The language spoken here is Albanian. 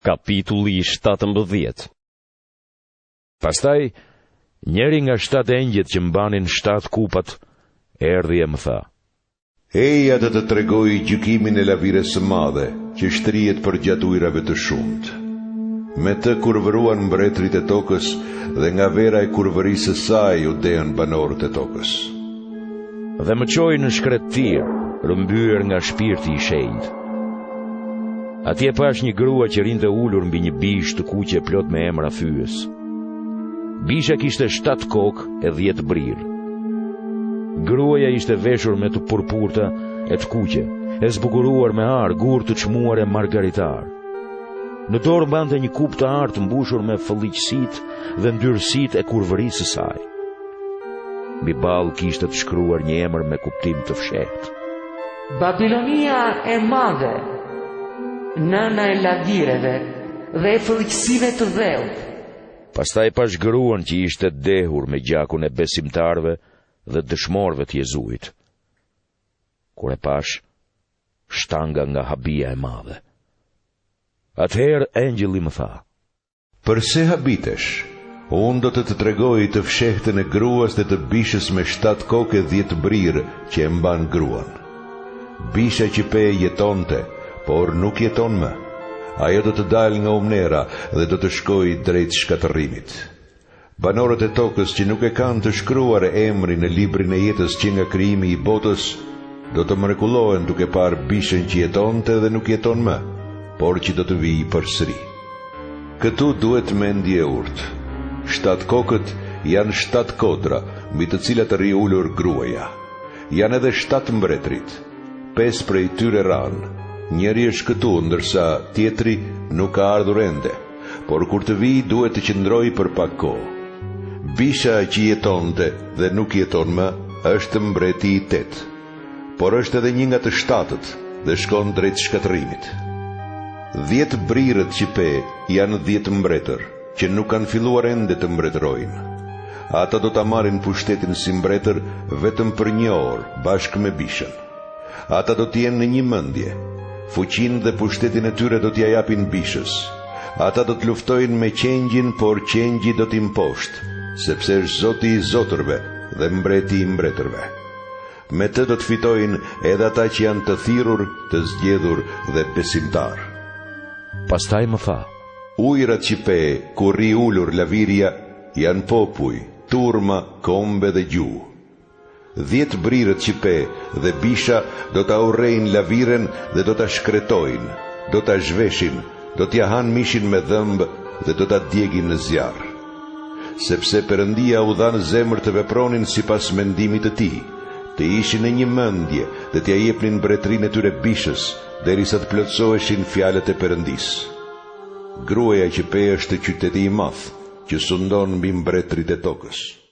Kapitulli 17. Pastaj, njeri nga 7 engjët që mbanin 7 kupat, erdhi e më tha: Eja do të tregoj gjykimin e lavires së madhe, që shtrihet për gjatë ujrave të shumt. Me të kurvëruan mbretërit e tokës, dhe nga vera e kurvërisë së saj u deën banorët e tokës. Dhe më çoi në shkret tir, rrëmbyer nga shpirti i shenjtë. Atje pash një grua që rinte ulur mbi një bishë të kuqe plot me emra fyes. Bisha kishte 7 kokë e 10 brirë. Gruaja ishte veshur me të purpurta e të kuqe, e zbukuruar me ar, gur të çmuar e margaritar. Në dorë mbante një kupë të artë të mbushur me fëlliqësitë dhe ndyrësitë e kurvërisë së saj. Mbi ballë kishte të shkruar një emër me kuptim të fshehtë: Babilonia e madhe, nëna e lavireve dhe e fëlliqësive të dheup. Pastaj pash gruan që ishte dehur me gjakun e besimtarve dhe dëshmorëve të Jezuit. Kur e pash, shtanga nga habia e madhe. Atëherë engjëlli më tha: Përse habitesh? Unë do të tregoj të fshehtën e gruas dhe të bishës me 7 kokë e 10 brirë që e mban gruan. Bisha që pe jetonte, por nuk jeton më. Ajo do të dalë nga umnera dhe do të shkojë drejt shkatërrimit. Banorët e tokës që nuk e kanë të shkruar emrin në librin e jetës që nga krijimi i botës, do të mrekullohen duke parë bishën që jetonte dhe nuk jeton më, por që do të vijë përsëri. Këtu duhet mendje e urtë. 7 kokët janë 7 kodra, mbi të cilat rri ulur gruaja. Janë edhe 7 mbretërit. 5 prej tyre ranë. Njeri është këtu, ndërsa tjetri nuk ka ardhur ende, por kur të vijë duhet të qëndrojë për pak kohë. Bisha që jetonte dhe nuk jeton më është mbreti i 8, por është edhe një nga të 7-ët dhe shkon drejt shkatërimit. 10 brirët që pe janë 10 mbretër, që nuk kanë filluar ende të mbretërojnë. Ata do ta marrin pushtetin si mbretër vetëm për 1 orë, bashkë me bishën. Ata do të jenë në një mendje. Fuqinë dhe pushtetin e tyre do t'ja japin bishës. Ata do të luftojnë me qengjin, por qengji do t'i mposhtë, sepse është Zoti i zotërve dhe mbreti i mbretërve. Me të do të fitojnë edhe ata që janë të thirrur, të zgjedhur dhe besimtar. Pastaj më tha: Ujrat që pe, kur rri ulur laviria, janë popuj, turma, kombe dhe gjuhë. 10 brirët që pe dhe bisha do ta urrejnë laviren dhe do ta shkretojnë, do ta zhveshin, do t'ja hanë mishin me dhëmbë dhe do ta djegin në zjarr. Sepse Perëndia u dha në zemër të vepronin sipas mendimit të tij, të ishin në një mendje dhe t'ja jepnin mbretërinë e tyre bishës, derisa të plotësoheshin fjalët e Perëndisë. Gruaja që pe është qyteti i madh, që sundon mbi mbretërit e tokës.